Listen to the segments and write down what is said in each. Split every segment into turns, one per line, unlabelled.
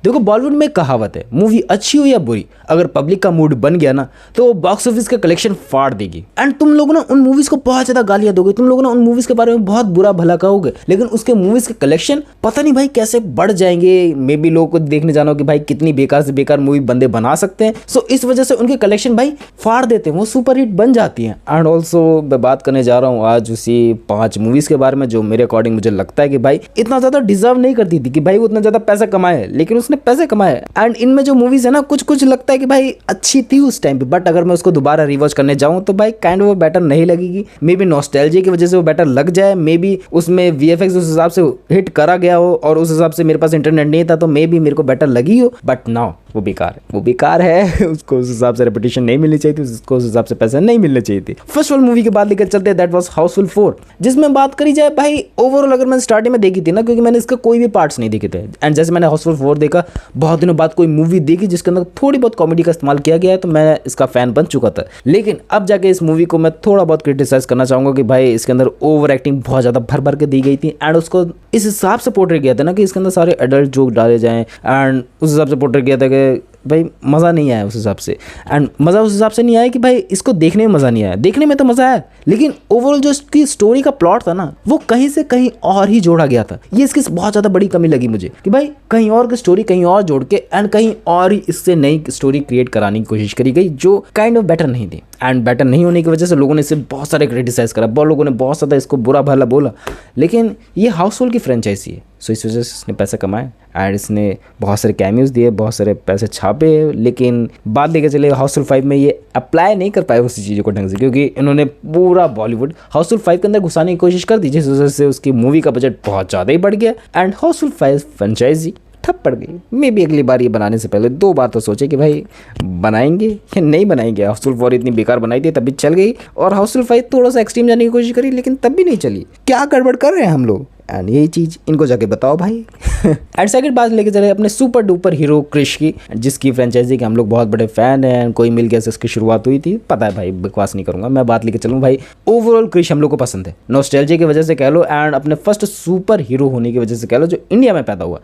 देखो बॉलीवुड में कहावत है, मूवी अच्छी हो या बुरी, अगर पब्लिक का मूड बन गया ना तो बॉक्स ऑफिस का कलेक्शन फाड़ देगी। एंड तुम लोग ना उन मूवीज को बहुत ज्यादा गालियां दोगे, तुम लोग ना उन मूवीज के बारे में बहुत बुरा भला कहोगे, लेकिन उसके मूवीज के कलेक्शन पता नहीं भाई कैसे बढ़ जाएंगे। मे बी लोगों को देखने जाना हो कि भाई कितनी बेकार से बेकार मूवी बंदे बना सकते हैं, सो इस वजह से उनके कलेक्शन भाई फाड़ देते हैं, वो सुपर हिट बन जाती हैं। एंड ऑल्सो मैं बात करने जा रहा हूँ आज उसी 5 मूवीज के बारे में जो मेरे अकॉर्डिंग मुझे लगता है कि भाई इतना ज्यादा डिजर्व नहीं करती थी कि भाई वो उतना ज्यादा पैसा कमाए, लेकिन उसने पैसे कमाए। एंड इनमें जो मूवीज है ना कुछ कुछ लगता है कि भाई अच्छी थी उस टाइम पे, बट अगर मैं उसको दोबारा रिवॉच करने जाऊं तो भाई काइंड ऑफ बेटर नहीं लगेगी। मे बी नॉस्टैल्जिया की वजह से वो बेटर लग जाए, मे बी उसमें वीएफएक्स उस हिसाब से हिट करा गया हो और उस हिसाब से मेरे पास इंटरनेट नहीं था तो मे बी मेरे को बेटर लगी हो, बट नाउ वो बेकार है, वो बेकार है। उसको उस हिसाब से रेपुटेशन नहीं मिलनी चाहिए थी, उसको उस हिसाब से पैसे नहीं मिलने चाहिए थे। फर्स्ट ऑल मूवी के बाद लेकर चलते हैं, दैट वाज हाउसफुल 4, जिसमें बात करी जाए भाई ओवरऑल अगर मैंने स्टार्टिंग में देखी थी ना, क्योंकि मैंने इसका कोई भी पार्ट्स नहीं देखे थे, एंड जैसे मैंने हाउसफुल 4 देखा बहुत दिनों बाद कोई मूवी देखी जिसके अंदर थोड़ी बहुत कॉमेडी का इस्तेमाल किया गया है, तो मैं इसका फैन बन चुका था। लेकिन अब जाके इस मूवी को मैं थोड़ा बहुत क्रिटिसाइज करना चाहूंगा कि भाई इसके अंदर ओवर एक्टिंग बहुत ज़्यादा भर भर के दी गई थी, एंड उसको इस हिसाब से पोर्ट्रेट किया था ना कि इसके अंदर सारे एडल्ट जोक डाले जाएं, एंड उस हिसाब से पोर्ट्रेट किया था कि भाई मज़ा नहीं आया उस हिसाब से। एंड मज़ा उस हिसाब से नहीं आया कि भाई इसको देखने में मज़ा नहीं आया, देखने में तो मज़ा आया, लेकिन ओवरऑल जो इसकी स्टोरी का प्लॉट था ना वो कहीं से कहीं और ही जोड़ा गया था। ये इसकी बहुत ज़्यादा बड़ी कमी लगी मुझे कि भाई कहीं और की स्टोरी कहीं और जोड़ के एंड कहीं और ही इससे नई स्टोरी क्रिएट कराने की कोशिश करी गई जो काइंड ऑफ बेटर नहीं थी। एंड बेटर नहीं होने की वजह से लोगों ने इसे बहुत सारे क्रिटिसाइज करा, बहुत लोगों ने बहुत ज़्यादा इसको बुरा भला बोला, लेकिन ये हाउसफुल की फ्रेंचाइजी है, सो इस वजह से इसने पैसे कमाए एंड इसने बहुत सारे कैमियोज दिए, बहुत सारे पैसे छापे, लेकिन बात लेकर चले हाउसफुल 5 में ये अप्लाई नहीं कर पाए उसी चीज़ों को ढंग से, क्योंकि इन्होंने पूरा बॉलीवुड हाउसफुल 5 के अंदर घुसाने की कोशिश कर दी, जिस वजह से उसकी मूवी का बजट बहुत ज़्यादा ही बढ़ गया एंड हाउसफुल 5 फ्रेंचाइजी ठप पड़ गई। मे भी अगली बार ये बनाने से पहले 2 बार तो सोचे कि भाई बनाएंगे या नहीं बनाएंगे। हाउसफुल 4 इतनी बेकार बनाई थी तब भी चल गई, और हाउसफुल 5 थोड़ा सा एक्सट्रीम जाने की कोशिश करी लेकिन तब भी नहीं चली। क्या गड़बड़ कर रहे हैं हम लोग, एंड यही चीज़ इनको जाके बताओ भाई। एंड सेकंड बात लेके चले अपने सुपर डुपर हीरो क्रिश की, जिसकी फ्रेंचाइजी के हम लोग बहुत बड़े फैन हैं, कोई मिल गया से इसकी शुरुआत हुई थी, पता है भाई बकवास नहीं करूंगा, मैं बात लेके चलूँ भाई ओवरऑल क्रिश हम लोग को पसंद है, नॉस्टैल्जिया की वजह से कह लो एंड अपने फर्स्ट सुपर हीरो होने की वजह से कह लो जो इंडिया में पैदा हुआ।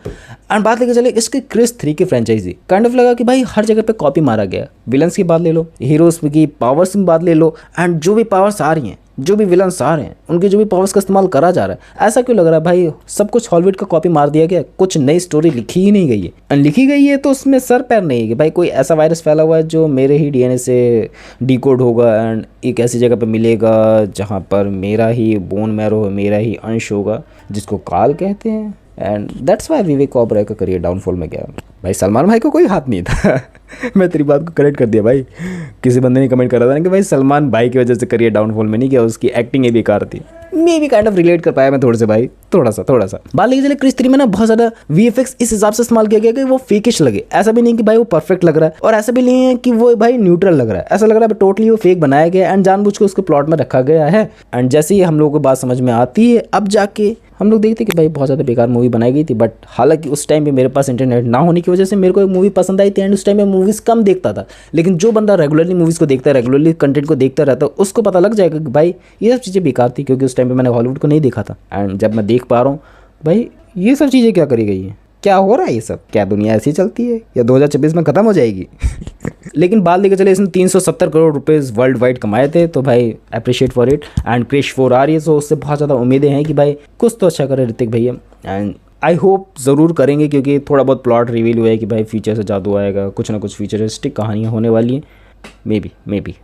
एंड बात लेके चले इसकी क्रिश 3 की फ्रेंचाइजी, काइंड ऑफ लगा कि भाई हर जगह पे कॉपी मारा गया, विलन्स की बात ले लो, हीरोज की पावर्स की बात ले लो, एंड जो भी पावर्स आ रही हैं, जो भी विलन्स आ रहे हैं, उनके जो भी पावर्स का इस्तेमाल करा जा रहा है, ऐसा क्यों लग रहा है भाई सब कुछ हॉलीवुड का कॉपी मार दिया गया, कुछ नई स्टोरी लिखी ही नहीं गई है, और लिखी गई है तो उसमें सर पैर नहीं है कि भाई कोई ऐसा वायरस फैला हुआ है जो मेरे ही डीएनए से डिकोड होगा एंड एक ऐसी जगह पे मिलेगा जहाँ पर मेरा ही बोन मैरो, मेरा ही अंश होगा जिसको काल कहते हैं, and that's why Vivek Oberoi का करियर डाउनफॉल में गया। भाई सलमान भाई को कोई हाथ नहीं था। मैं तेरी बात को करेक्ट कर दिया भाई, किसी बंदे ने कमेंट करा था ना कि भाई सलमान भाई की वजह से करियर डाउनफॉल में नहीं गया, उसकी एक्टिंग ही बेकार थी। मे भी काइंड ऑफ रिलेट कर पाया मैं थोड़े से भाई, थोड़ा सा बात लेके चले क्रिश 3 में ना बहुत ज़्यादा वीएफएक्स इस हिसाब से इस्तेमाल किया गया कि वो फेकिश लगे, ऐसा भी नहीं कि भाई वो परफेक्ट लग रहा है और ऐसा भी नहीं है कि वो भाई न्यूट्रल लग रहा है, ऐसा लग रहा है टोटली वो फेक बनाया गया एंड जानबूझ के उसके प्लॉट में रखा गया है। एंड जैसे ही हम लोगों को बात समझ में आती है अब जाके हम लोग देखते कि भाई बहुत ज़्यादा बेकार मूवी बनाई गई थी, बट हालांकि उस टाइम पे मेरे पास इंटरनेट ना होने की वजह से मेरे को एक मूवी पसंद आई थी एंड उस टाइम में मूवीज़ कम देखता था, लेकिन जो बंदा रेगुलरली मूवीज़ को देखता है, रेगुलरली कंटेंट को देखता रहता है, उसको पता लग जाएगा कि भाई ये सब चीज़ें बेकार थी, क्योंकि उस टाइम पे मैंने हॉलीवुड को नहीं देखा था। एंड जब मैं देख पा रहा हूँ भाई ये सब चीज़ें क्या करी गई हैं, क्या हो रहा है, ये सब क्या दुनिया ऐसी चलती है या 2026 में ख़त्म हो जाएगी। लेकिन बात लेकर चले इसने 370 करोड़ रुपए वर्ल्ड वाइड कमाए थे, तो भाई appreciate for it. And Krrish 4 आ रही है, तो उससे बहुत ज़्यादा उम्मीदें हैं कि भाई कुछ तो अच्छा करे ऋतिक भैया, एंड आई होप ज़रूर करेंगे, क्योंकि थोड़ा बहुत प्लॉट रिवील हुआ है कि भाई फ्यूचर से जादू आएगा, कुछ ना कुछ फ्यूचरिस्टिक कहानियाँ होने वाली हैं, मे बी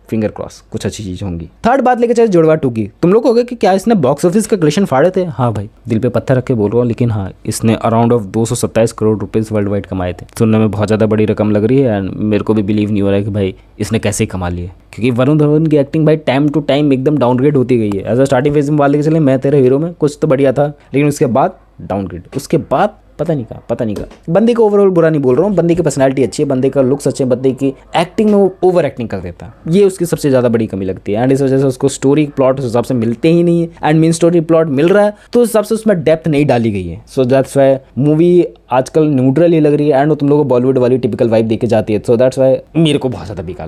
फिंगर क्रॉस कुछ अच्छी चीज़ होंगी। थर्ड बात लेके चले जुड़वा 2 की। तुम लोग कहोगे कि क्या इसने बॉक्स ऑफिस का कलेक्शन फाड़े थे? हाँ भाई दिल पे पत्थर रख के बोल रहा हूँ, लेकिन हाँ इसने around of 227 crore rupees world wide कमाए थे। सुनने में बहुत ज़्यादा बड़ी रकम लग रही है एंड मेरे को भी बिलीव नहीं हो रहा है कि भाई इसने कैसे कमा लिए, क्योंकि वरुण धवन की एक्टिंग भाई टाइम टू टाइम एकदम डाउनग्रेड होती गई है। एज अ स्टार्टिंग फेज में बात लेके चले मैं तेरे हीरो में कुछ तो बढ़िया था, लेकिन उसके बाद डाउनग्रेड, उसके बाद पता नहीं कहा। बंदे को ओवरऑल बुरा नहीं बोल रहा हूँ, बंदे की पर्सनैलिटी अच्छी है, बंदे का लुक्स अच्छे, बंदे की एक्टिंग में वो ओवर एक्टिंग कर देता है, ये उसकी सबसे ज़्यादा बड़ी कमी लगती है। एंड इस वजह से उसको स्टोरी प्लॉट उस हिसाब से मिलते ही नहीं है, एंड मेन स्टोरी प्लॉट मिल रहा है तो उस हिसाब से उसमें डेप्थ नहीं डाली गई है। सो दैट्स वाई मूवी आजकल न्यूट्रल ही लग रही है एंड वो तुम लोगों को बॉलीवुड वाली टिपिकल वाइब देके जाती है। सो दैट्स वाई मेरे को बहुत ज़्यादा बेकार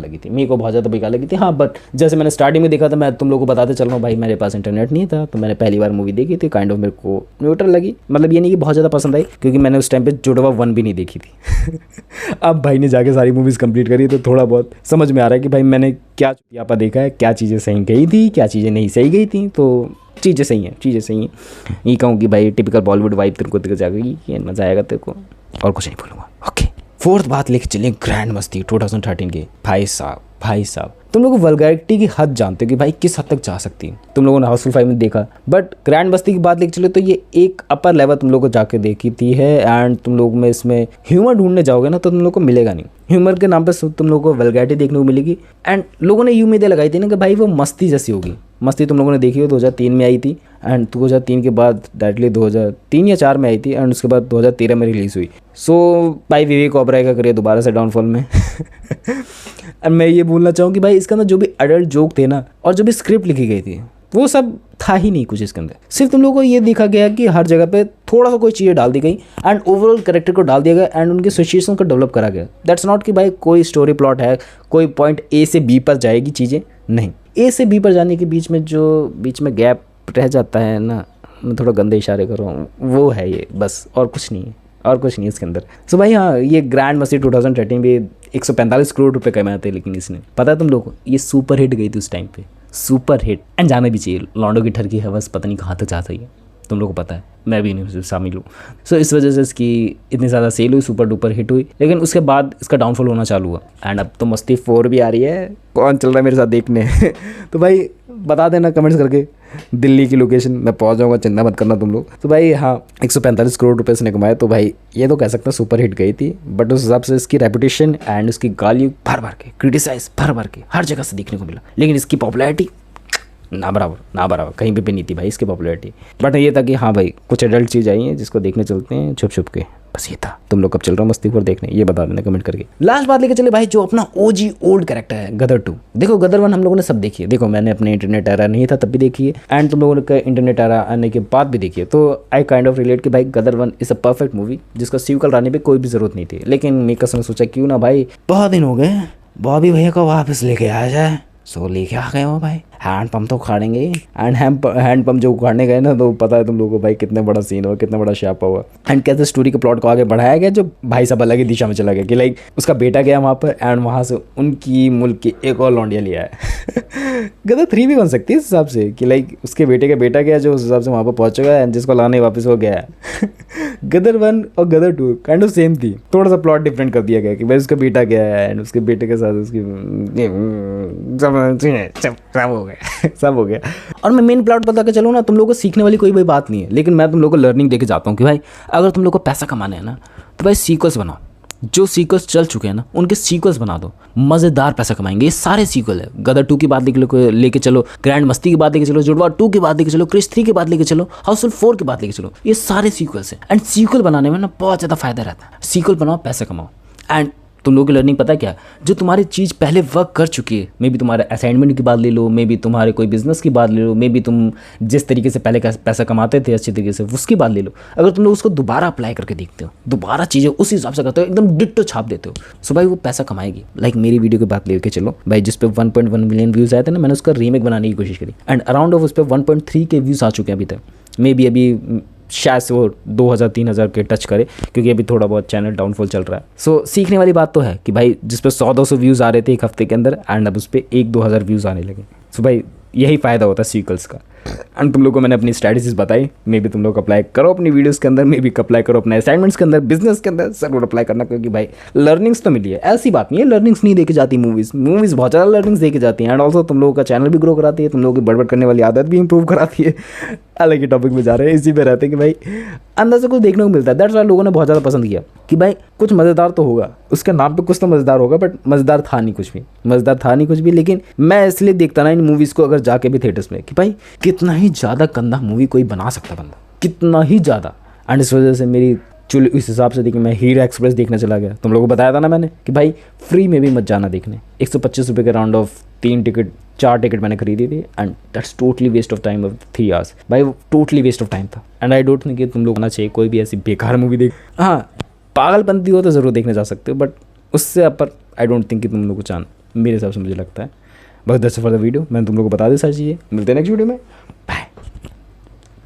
लगी थी। हाँ बट जैसे मैंने स्टार्टिंग में देखा था, मैं तुम लोगों को बताते चल रहा हूँ भाई, मेरे पास इंटरनेट नहीं था तो मैंने पहली बार मूवी देखी थी, काइंड ऑफ मेरे को न्यूट्रल लगी। मतलब ये नहीं कि बहुत ज़्यादा पसंद आई, क्योंकि मैंने उस टाइम पे जुड़वा 1 भी नहीं देखी थी। अब भाई ने जाके सारी मूवीज़ कंप्लीट करी तो थोड़ा बहुत समझ में आ रहा है कि भाई मैंने क्या यहाँ देखा है, क्या चीज़ें सही गई थी, क्या चीज़ें नहीं सही गई थी। तो चीज़ें सही हैं। ये कहूँ कि भाई टिपिकल बॉलीवुड वाइब तेरे को दिख जाएगी, ये मज़ा आएगा तेरे को, और कुछ नहीं बोलूँगा। ओके, फोर्थ बात लेके चलिए ग्रैंड मस्ती 2013 के। भाई साहब तुम लोग वल्गैरिटी की हद जानते हो कि भाई किस हद तक जा सकती है। तुम लोगों ने हाउसफुल 5 में देखा, बट ग्रैंड मस्ती की बात लेके चले तो ये एक अपर लेवल तुम लोग को जाके देखी थी है। एंड तुम लोग में इसमें ह्यूमर ढूंढने जाओगे ना तो तुम लोग को मिलेगा नहीं। ह्यूमर के नाम पे तुम लोग को वल्गैरिटी देखने को मिलेगी। एंड लोगों ने यूँ उम्मीदें लगाई थी ना कि भाई वो मस्ती जैसी होगी। मस्ती तुम लोगों ने देखी हो 2003 में आई थी, एंड 2003 के बाद डायरेक्टली 2003 या 4 में आई थी, एंड उसके बाद 2013 में रिलीज़ हुई। सो भाई विवेक ओबराय का करियर दोबारा से डाउनफॉल में। और मैं ये बोलना चाहूँ कि भाई इसके अंदर जो भी अडल्ट जोक थे ना, और जो भी स्क्रिप्ट लिखी गई थी, वो सब था ही नहीं कुछ इसके अंदर। सिर्फ तुम लोगों को ये देखा गया कि हर जगह पे थोड़ा सा कोई चीज़ें डाल दी गई एंड ओवरऑल कैरेक्टर को डाल दिया गया एंड उनके सिचुएशन को डेवलप करा गया। दैट्स नॉट कि भाई कोई स्टोरी प्लॉट है, कोई पॉइंट ए से बी पर जाएगी चीज़ें, नहीं। ए से बी पर जाने के बीच में गैप रह जाता है ना, मैं थोड़ा गंदे इशारे कर रहा हूँ, वो है ये बस, और कुछ नहीं है इसके अंदर। सो भाई हाँ, ये ग्रैंड मस्ती 2013 भी 145 करोड़ रुपए कमाए थे, लेकिन इसने, पता है तुम लोग को, ये सुपर हिट गई थी उस टाइम पे, सुपर हिट। एंड जाना भी चाहिए, लॉन्डो की ठर की हवस पता नहीं कहाँ तक जा सही है, तुम लोग को पता है, मैं भी नहीं शामिल हूँ। सो इस वजह से इसकी इतनी ज़्यादा सेल हुई, सुपर डुपर हिट हुई, लेकिन उसके बाद इसका डाउनफॉल होना चालू हुआ। एंड अब तो मस्ती 4 भी आ रही है, कौन चल रहा है मेरे साथ देखने? तो भाई बता देना कमेंट्स करके दिल्ली की लोकेशन, मैं पहुंच जाऊंगा, चिंता मत करना तुम लोग। तो भाई हाँ, 145 करोड़ रुपए इसने कमाए, तो भाई ये तो कह सकते हैं सुपर हिट गई थी। बट उस हिसाब से इसकी रेपुटेशन एंड उसकी गाली भर के, क्रिटिसाइज भर के हर जगह से देखने को मिला, लेकिन इसकी पॉपुलैरिटी ना बराबर कहीं पे भी नहीं थी भाई इसकी पॉपुलैरिटी। बट ये था कि हाँ भाई कुछ एडल्ट चीज़ आई है जिसको देखने चलते हैं छुप के, बस ये था। तुम लोग कब चल रहा हो मस्ती पर देखने, ये बता देना कमेंट करके। लास्ट बात लेके चले भाई, जो अपना ओजी ओल्ड कैरेक्टर है गदर 2। देखो गदर 1 हम लोगों ने सब देखी है, देखो मैंने अपने इंटरनेट एरा नहीं था तब भी देखी है, एंड तुम लोगों ने इंटरनेट एरा आने के बाद भी देखी है। तो आई काइंड ऑफ रिलेट कि भाई गदर 1 इज़ अ परफेक्ट मूवी, जिसका सीक्वल लाने पर कोई भी जरूरत नहीं थी। लेकिन मेकर्स ने सोचा क्यों ना भाई, बहुत दिन हो गए, बॉबी भैया को वापस लेके आ जाए। सो लेके आ गए हो भाई, हैंड पंप तो उखाड़ेंगे। एंड हैंड पंप जो उखाड़ने गए ना, तो पता है तुम लोगों को भाई कितना बड़ा सीन हुआ, कितना बड़ा शापा हुआ। एंड कैसे स्टोरी के प्लॉट को आगे बढ़ाया गया, जो भाई साहब अलग ही दिशा में चला गया कि लाइक उसका बेटा गया वहाँ पर एंड वहाँ से उनकी मुल्क की एक और लौंडिया लिया है। गदर 3 भी बन सकती है इस हिसाब से कि लाइक उसके बेटे का बेटा गया जो उस हिसाब से वहाँ पर पहुँचेगा एंड जिसको लाने वापस हो गया। गदर 1 और गदर 2 काइंड ऑफ सेम थी, थोड़ा सा प्लॉट डिफरेंट कर दिया गया कि भाई उसका बेटा गया है एंड उसके बेटे के साथ उसकी सब हो गया। और मैं मेन प्लॉट बता के चलूँ ना, तुम लोगों को सीखने वाली कोई भी बात नहीं है, लेकिन मैं तुम लोगों को लर्निंग देके जाता हूँ कि भाई अगर तुम लोग को पैसा कमाना है ना, तो भाई सीक्वल्स बनाओ। जो सीक्वल्स चल चुके हैं ना उनके सीक्वल्स बना दो, मज़ेदार पैसा कमाएंगे। ये सारे सीक्वल है, गदर 2 की बात लेके चलो, ग्रैंड मस्ती की बात लेके चलो, जुड़वा 2 की बात लेके चलो, क्रिश 3 की बात लेके चलो, हाउसफुल 4 की बात लेके चलो, ये सारे सीक्वल्स हैं। एंड सीक्वल बनाने में ना बहुत ज़्यादा फायदा रहता है। सीक्वल बनाओ, पैसा कमाओ। एंड तुम लोगों की लर्निंग पता है क्या, जो तुम्हारी चीज़ पहले वर्क कर चुकी है, मे बी तुम्हारे असाइनमेंट की बात ले लो, मे बी तुम्हारे कोई बिजनेस की बात ले लो, मे बी तुम जिस तरीके से पहले पैसा कमाते थे अच्छी तरीके से, उसकी बात ले लो। अगर तुम लोग उसको दोबारा अप्लाई करके देखते हो, दोबारा चीज़ें उस हिसाब से करते हो, एकदम डिट्टो छाप देते हो, सो भाई वो पैसा कमाएगी। लाइक मेरी वीडियो की बात लेके चलो भाई, जिस पे 1.1 मिलियन व्यूज़ आए थे ना, मैंने उसका रीमेक बनाने की कोशिश करी एंड अराउंड ऑफ उस पर 1.3 के व्यूज़ आ चुके हैं अभी तक। मे बी अभी शायद से वो 2000-3000 के टच करे, क्योंकि अभी थोड़ा बहुत चैनल डाउनफॉल चल रहा है। सो सीखने वाली बात तो है कि भाई जिस पे 100-200 व्यूज़ आ रहे थे एक हफ्ते के अंदर, एंड अब उस पर 1-2 हज़ार व्यूज़ आने लगे। सो भाई यही फ़ायदा होता है सीक्वल्स का। एंड तुम लोग को मैंने अपनी स्ट्रैटेजीज बताई, मे भी तुम लोग अप्लाई करो अपनी वीडियोस के अंदर, मे भी अप्लाई करो अपने असाइनमेंट्स के अंदर, बिजनेस के अंदर, जरूर अप्लाई करना, क्योंकि भाई लर्निंग्स तो मिली है। ऐसी बात नहीं है लर्निंग्स नहीं देके जाती मूवीज़ बहुत ज़्यादा लर्निंग्स देके जाती हैं। एंड ऑल्सो तुम लोगों का चैनल भी ग्रो कराती है, तुम लोगों की बड़बड़ करने वाली आदत भी इंप्रूव कराती है। अलग ही टॉपिक में जा रहे हैं, इसी पे रहते हैं कि भाई अंदर से कुछ देखने को मिलता है। दैट्स व्हाई लोगों ने बहुत ज़्यादा पसंद किया कि भाई कुछ मज़ेदार तो होगा, उसके नाम पे कुछ तो मज़ेदार होगा, बट मज़ेदार था नहीं कुछ भी। लेकिन मैं इसलिए देखता ना इन मूवीज़ को, अगर जाके भी थिएटर्स में, कि भाई कितना ही ज़्यादा गंदा मूवी कोई बना सकता बंदा, कितना ही ज़्यादा। एंड इस वजह से मेरी चुल इस हिसाब से देखिए, मैं हीरो एक्सप्रेस देखने चला गया। तुम लोगों को बताया था ना मैंने कि भाई फ्री में भी मत जाना देखने, 125 रुपये के राउंड ऑफ 3 टिकट 4 टिकट मैंने खरीदी थी and that's totally waste of time of 3 hours भाई, वो टोटली वेस्ट ऑफ टाइम था। एंड आई डोंट थिंक कि तुम लोग आना चाहिए कोई भी ऐसी बेकार मूवी देख। हाँ, पागलपंती हो तो ज़रूर देखने जा सकते हो, बट उससे अपर आई डोंट थिंक कि तुम लोग को चांद, मेरे हिसाब से मुझे लगता है। बस दैट्स फॉर द वीडियो, मैंने तुम लोग को बता दी सारी चीज़ें। मिलते हैं नेक्स्ट वीडियो में।